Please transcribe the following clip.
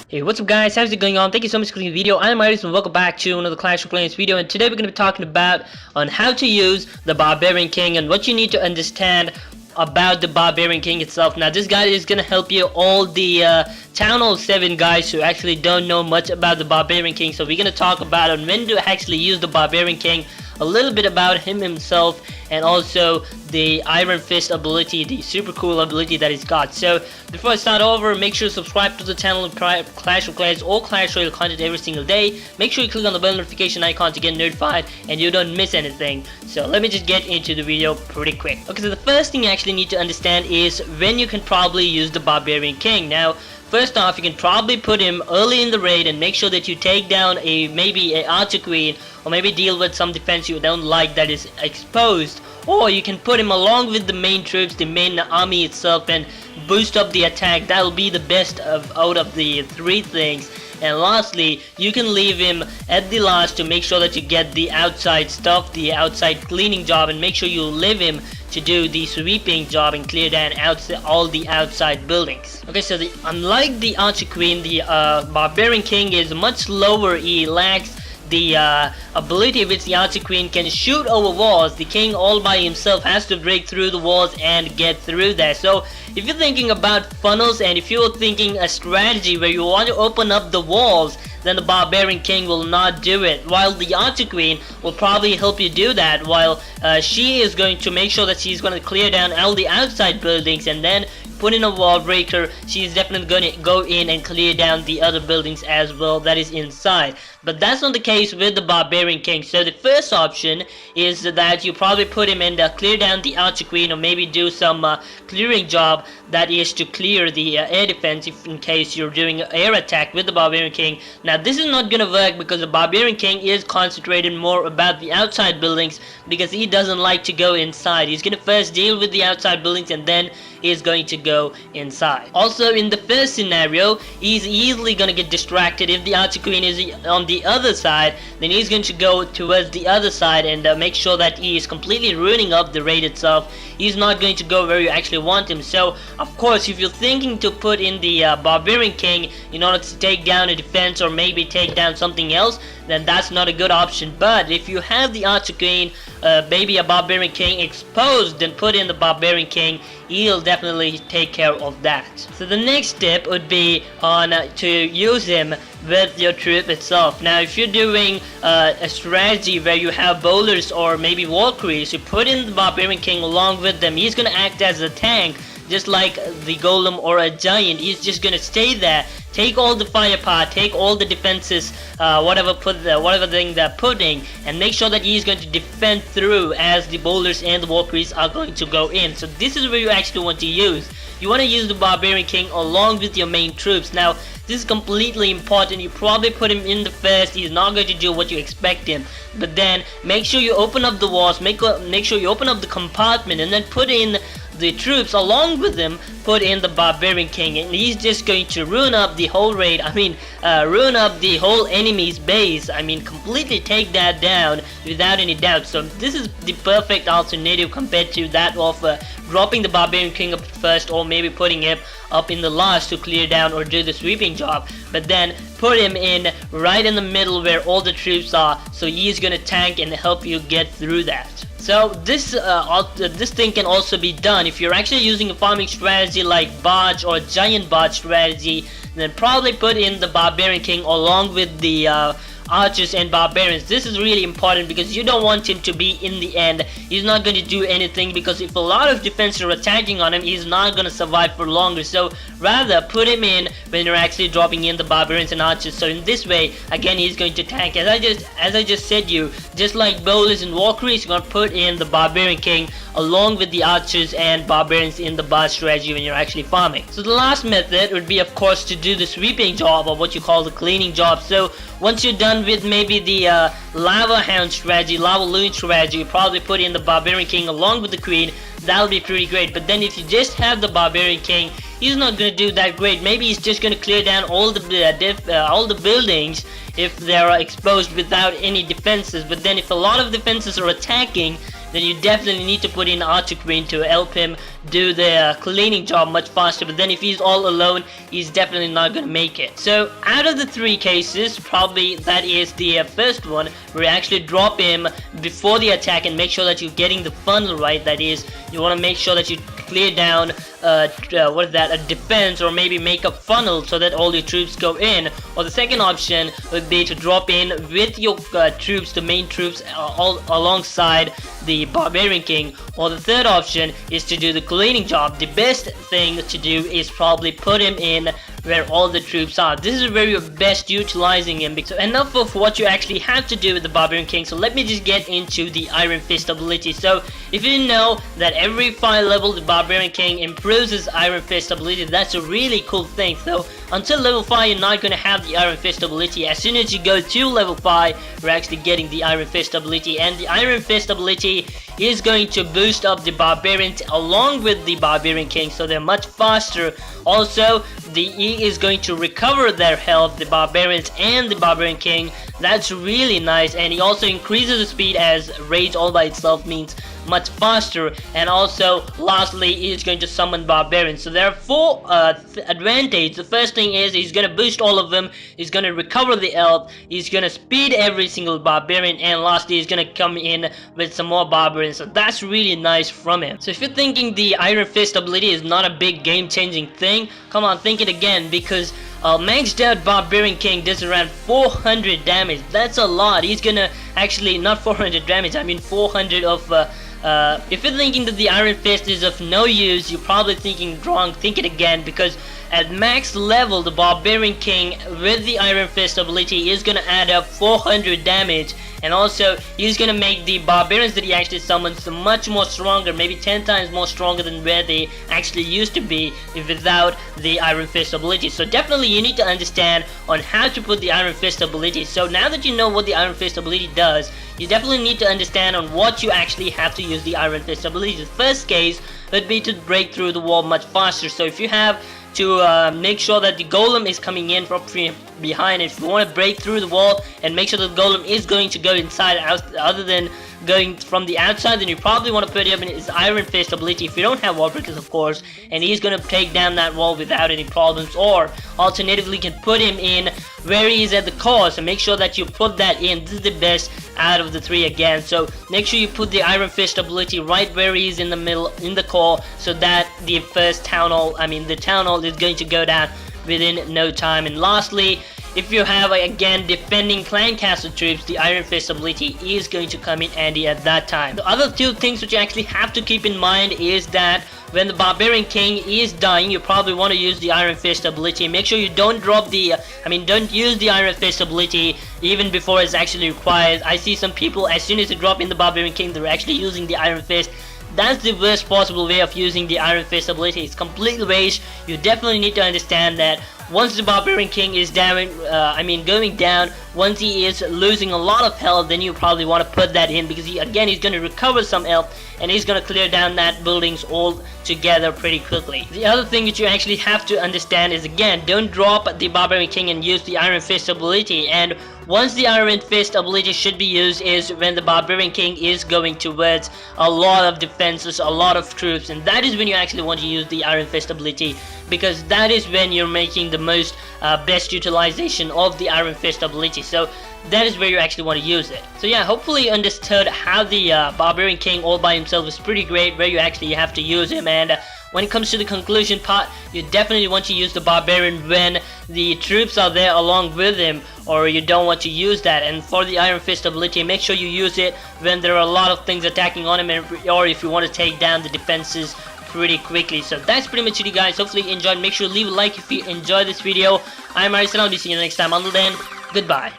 Hey, what's up guys, how's it going on? Thank you so much for clicking the video. I'm Ayrus and welcome back to another Clash of Clans video, and today we're going to be talking about on how to use the Barbarian King and what you need to understand about the Barbarian King itself. Now this guide is going to help you all the Town Hall 7 guys who actually don't know much about the Barbarian King. So we're going to talk about on when to actually use the Barbarian King, a little bit about him himself, and also the Iron Fist ability, the super cool ability that he's got. So before I start over, make sure to subscribe to the channel and Clash of Clans or Clash Royale content every single day. Make sure you click on the bell notification icon to get notified and you don't miss anything. So let me just get into the video pretty quick. Okay, so the first thing you actually need to understand is when you can probably use the Barbarian King. Now first off, you can probably put him early in the raid and make sure that you take down maybe a Archer Queen, or maybe deal with some defense you don't like that is exposed. Or you can put him along with the main troops, the main army itself, and boost up the attack. That will be the best out of the three things. And lastly, you can leave him at the last to make sure that you get the outside stuff, the outside cleaning job, and make sure you leave him to do the sweeping job and clear down all the outside buildings. Okay, so unlike the Archer Queen, the Barbarian King is much lower. He lacks the ability which the Archer Queen can shoot over walls. The King all by himself has to break through the walls and get through there. So if you're thinking about funnels, and if you're thinking a strategy where you want to open up the walls, then the Barbarian King will not do it, while the Archer Queen will probably help you do that, while she is going to make sure that she's going to clear down all the outside buildings, and then put in a wall breaker. She's definitely going to go in and clear down the other buildings as well that is inside. But that's not the case with the Barbarian King. So the first option is that you probably put him in to clear down the Archer Queen, or maybe do some clearing job, that is to clear the air defense if in case you're doing an air attack with the Barbarian King. Now this is not gonna work because the Barbarian King is concentrated more about the outside buildings, because he doesn't like to go inside. He's gonna first deal with the outside buildings and then is going to go inside. Also, in the first scenario, he's easily gonna get distracted. If the Archer Queen is on the other side, then he's going to go towards the other side and make sure that he is completely ruining up the raid itself. He's not going to go where you actually want him. So of course, if you're thinking to put in the Barbarian King in order to take down a defense or maybe take down something else, then that's not a good option. But if you have the Archer Queen, maybe a Barbarian King exposed, then put in the Barbarian King. He'll definitely take care of that. So the next step would be on to use him with your troop itself. Now if you're doing a strategy where you have bowlers or maybe Valkyries, you put in the Barbarian King along with them. He's gonna act as a tank, just like the golem or a giant. He's just gonna stay there, take all the firepower, take all the defenses, whatever thing they're putting, and make sure that he's going to defend through as the bowlers and the Valkyries are going to go in. So this is where you actually want to use. You want to use the Barbarian King along with your main troops. Now this is completely important. You probably put him in the first. He's not going to do what you expect him, but then make sure you open up the walls, make sure you open up the compartment, and then put in the troops along with him. Put in the Barbarian King, and he's just going to ruin up the whole raid. Ruin up the whole enemy's base. Completely take that down without any doubt. So this is the perfect alternative compared to that of dropping the Barbarian King up first, or maybe putting him up in the last to clear down or do the sweeping job, but then put him in right in the middle where all the troops are, so he's gonna tank and help you get through that. So this thing can also be done if you're actually using a farming strategy like barge or giant barge strategy. Then probably put in the Barbarian King along with the archers and barbarians. This is really important because you don't want him to be in the end. He's not going to do anything, because if a lot of defense are attacking on him, he's not going to survive for longer. So rather put him in when you're actually dropping in the barbarians and archers. So in this way, again, he's going to tank. As I just said, just like bowlers and Valkyries, you're going to put in the Barbarian King along with the archers and barbarians in the barge strategy when you're actually farming. So the last method would be, of course, to do the sweeping job, or what you call the cleaning job. So once you're done with maybe the lava hound strategy, lava loon strategy, you probably put in the Barbarian King along with the Queen. That'll be pretty great. But then if you just have the Barbarian King, he's not gonna do that great. Maybe he's just gonna clear down all the buildings if they are exposed without any defenses. But then if a lot of defenses are attacking, then you definitely need to put in Archer Queen to help him do the cleaning job much faster. But then if he's all alone, he's definitely not gonna make it. So out of the 3 cases, probably that is the first one, where you actually drop him before the attack and make sure that you're getting the funnel right. That is, you want to make sure that you clear down what is that, a defense, or maybe make a funnel so that all your troops go in. Or the second option would be to drop in with your troops, the main troops, all alongside the Barbarian King. Or the third option is to do the cleaning job. The best thing to do is probably put him in where all the troops are. This is where you're best utilizing him. So enough of what you actually have to do with the Barbarian King, so let me just get into the Iron Fist ability. So if you didn't know that every 5 level the Barbarian King improves his Iron Fist ability, that's a really cool thing. So until level 5 you're not going to have the Iron Fist ability. As soon as you go to level 5 you're actually getting the Iron Fist ability, and the Iron Fist ability is going to boost up the Barbarians along with the Barbarian King, so they're much faster. Also, the E is going to recover their health, the Barbarians and the Barbarian King. That's really nice. And he also increases the speed, as Rage all by itself means much faster. And also, lastly, he's going to summon Barbarians. So there are 4 advantages. The first thing is he's going to boost all of them, he's going to recover the health, he's going to speed every single Barbarian, and lastly he's going to come in with some more Barbarians. So that's really nice from him. So if you're thinking the Iron Fist ability is not a big game-changing thing, come on, think it again, because maxed out Barbarian King does around 400 damage. That's a lot. He's gonna actually, not 400 damage, I mean 400 of if you're thinking that the Iron Fist is of no use, you're probably thinking wrong. Think it again, because at max level the Barbarian King with the Iron Fist ability is gonna add up 400 damage, and also he's gonna make the Barbarians that he actually summons much more stronger, maybe 10 times more stronger than where they actually used to be without the Iron Fist ability. So definitely you need to understand on how to put the Iron Fist ability. So now that you know what the Iron Fist ability does, you definitely need to understand on what you actually have to use the Iron Fist ability. The first case would be to break through the wall much faster. So if you have to make sure that the golem is coming in from behind, if you want to break through the wall and make sure the golem is going to go inside other than going from the outside, then you probably want to put him in his Iron Fist ability if you don't have wall breakers, of course, and he's going to take down that wall without any problems. Or alternatively, you can put him in where he is at the core, so make sure that you put that in. This is the best out of the 3 again, so make sure you put the Iron Fist ability right where he is in the middle, in the core, so that the first town hall, the town hall is going to go down within no time. And lastly, if you have again defending clan castle troops, the Iron Fist ability is going to come in handy at that time. The other 2 things which you actually have to keep in mind is that when the Barbarian King is dying, you probably want to use the Iron Fist ability. Make sure you don't drop the, don't use the Iron Fist ability even before it's actually required. I see some people, as soon as they drop in the Barbarian King, they're actually using the Iron Fist. That's the worst possible way of using the Iron Fist ability. It's complete waste. You definitely need to understand that once the Barbarian King is down, going down, once he is losing a lot of health, then you probably want to put that in, because he's going to recover some health, and he's going to clear down that buildings all together pretty quickly. The other thing that you actually have to understand is, again, don't drop the Barbarian King and use the Iron Fist ability. And once the Iron Fist ability should be used is when the Barbarian King is going towards a lot of defenses, a lot of troops, and that is when you actually want to use the Iron Fist ability, because that is when you're making the most best utilization of the Iron Fist ability. So that is where you actually want to use it. So yeah, hopefully you understood how the Barbarian King all by himself is pretty great, where you actually have to use him. And when it comes to the conclusion part, you definitely want to use the Barbarian when the troops are there along with him, or you don't want to use that. And for the Iron Fist ability, make sure you use it when there are a lot of things attacking on him, or if you want to take down the defenses pretty quickly. So that's pretty much it, you guys. Hopefully you enjoyed. Make sure to leave a like if you enjoyed this video. I'm Ayrus, and I'll be seeing you next time. Until then, goodbye.